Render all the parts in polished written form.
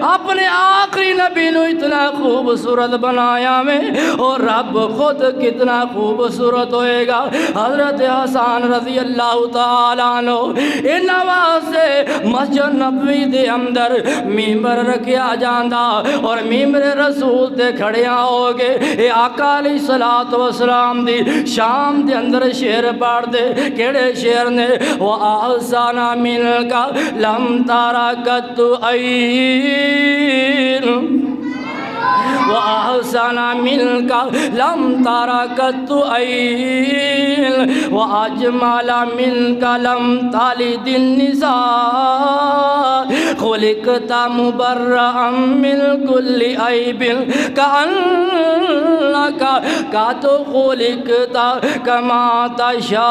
اپنے آخری نبی نو اتنا خوبصورت بنایا میں، اور رب خود کتنا خوبصورت ہوئے گا۔ حضرت حسن رضی اللہ تعالیٰ عنہ انہاں واسطے مسجد نبوی دے اندر ممبر رکھیا جاندا، اور ممبر رسول تے کھڑیاں ہو گے اے آقا علیہ الصلوۃ والسلام دی شام دے اندر شعر پڑھ دے۔ کیڑے شعر نے؟ وَأَحْسَنَ مِنْكَ لَمْ تَرَ قَطُّ عَيْنٌ وَأَحْسَنَ مِنْكَ لَمْ تَرَ قَطُّ عَيْنٌ وَأَجْمَلَ مِنْكَ لَمْ تَلِدِ النِّسَاءُ خُلِقْتَ مُبَرَّأً مِنْ كُلِّ عَيْبٍ كَأَنَّكَ قَدْ خُلِقْتَ كَمَا تَشَاءُ۔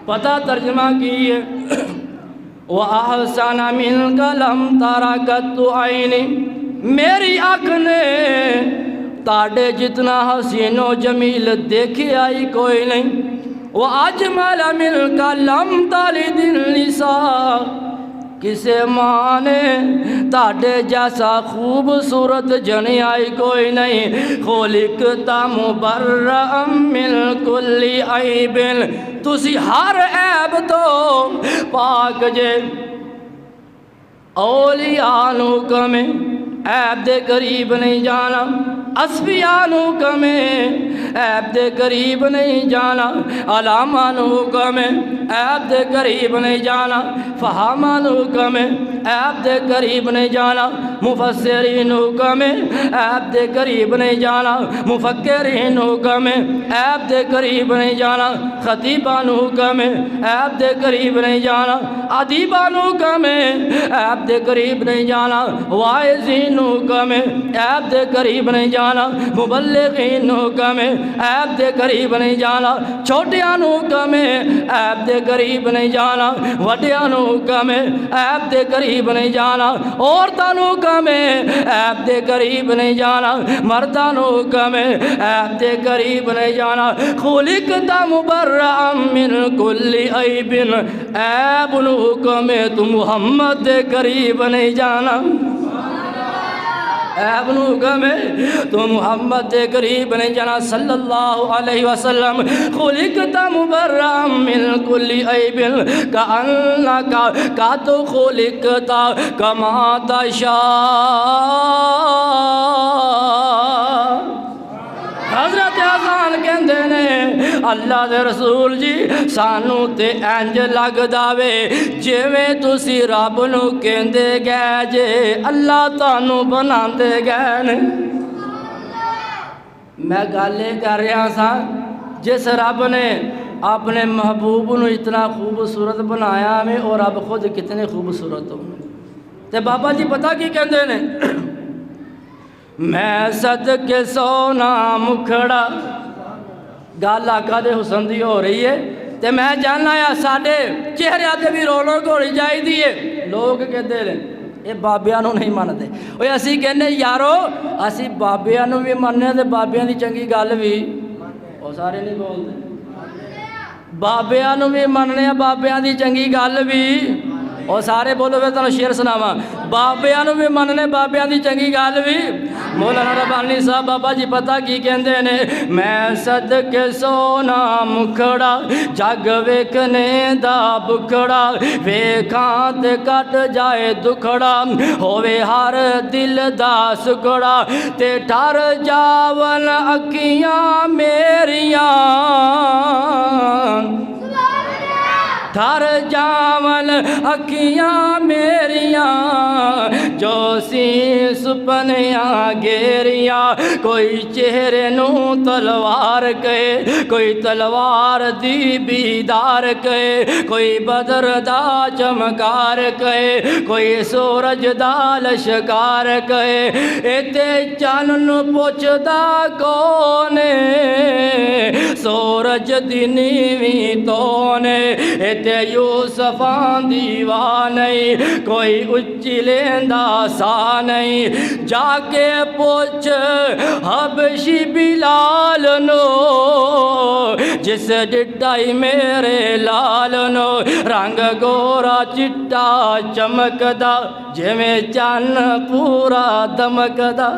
پتہ ترجمہ کی ہے وَأَحْسَنَ مِنْكَ لَمْ تَرَ قَطُّ عَيْنٍ، میری آنکھ نے تاڑے جتنا حسین و جمیل دیکھی آئی کوئی نہیں۔ وَأَجْمَلَ مِنْكَ لَمْ تَلِدِ النِّسَاءُ، کسے ماں نے تاڑے جیسا خوبصورت جنی آئی کوئی نہیں۔ خُلِقْتَ مُبَرَّأً مِنْ كُلِّ عَيْبٍ، تسی ہر عیب تو پاک جے۔ اولیاء نو کمیں عیب دے قریب نہیں جانا، اصفیاء نو کمیں عیب دے قریب نہیں جانا، علامہ نو کمیں عیب دے قریب نہیں جانا، فہامہ نو کمیں عیب دے قریب نہیں جانا، مفسرین کمیں عیب دے قریب نہیں جانا، مفکرین کمیں عیب دے قریب نہیں جانا، خطیبان کمیں عیب دے قریب نہیں جانا، ادیبان کمیں عیب دے قریب نہیں جانا، واعظین کمیں عیب دے قریب نہیں جانا، مبلغین کمیں عیب دے قریب نہیں جانا، چھوٹیاں کمیں عیب دے قریب نہیں جانا، وڈیاں کمیں عیب دے قریب نہیں جانا، عورتاں کمیں عیب دے قریب نہیں جانا، مرداں کمیں عیب دے قریب نہیں جانا۔ خُلِقْتَ مُبَرَّأً مِنْ كُلِّ عَيْبٍ، عیب کمیں تو محمد دے قریب نہیں جانا، عیب کمیں تو محمد دے قریب نہیں جانا صلی اللہ علیہ وسلم۔ خُلِقْتَ مُبَرَّأً مِنْ كُلِّ عَيْبٍ كَأَنَّكَ قَدْ خُلِقْتَ كَمَا تَشَاءُ۔ حضرت حسن کہندے نے اللہ دے رسول جی سانو تے انج لگدا وے جویں تسی رب نو کہندے گئے جے اللہ تانو بناندے گئے نے۔ میں گالے کر رہا سا جس رب نے اپنے محبوب نو اتنا خوبصورت بنایا میں، اور رب خود کتنے خوبصورت ہو۔ تے بابا جی پتہ کی کہندے نے؟ میں صدقے سونا مکھڑا، گل آقا دے حسن دی ہو رہی ہے، تے میں جاننا ہے ساڑھے چہرے آتے بھی رونق ہونی چاہی دیئے۔ لوگ کہتے ہیں یہ بابیاں نو نہیں مانتے، وہ اسی کہنے یارو اسی بابیاں نو بھی ماننے تے بابیاں دی چنگی گل بھی، وہ سارے نہیں بولتے، بابیاں نو بھی ماننے بابیاں دی چنگی گل بھی، اور سارے بولو میں تنہوں شعر سناواں، بابیاں نو بھی مننے بابیاں دی چنگی گل بھی۔ مولانا ربانی صاحب بابا جی پتہ کی کہندے نے؟ میں صدقے سونا مکھڑا جگ ویکھنے دا بکھڑا، ویکھاں تے کٹ جائے دکھڑا، ہووے ہر دل دا سکڑا، تے ٹر جاون اکھیاں میریاں، ٹھر جاون اکھیاں میریاں، جو سی سپنیاں گیریاں، کوئی چہرے نو تلوار کہے، کوئی تلوار دی بیدار کہے، کوئی بدر دا چمکار کہے، کوئی سورج دا لشکار کہے، ایتے چانن پوچھدا کونے، سورج دی نیویں تونے، تے یوسفاں دیوان نہیں، کوئی اچھی لیندہ سا نہیں، جا کے پوچھ حبشی بلال نو جس ڈٹائی میرے لال نو رنگ گورا چٹا چمکدا جویں چن پورا دمکدا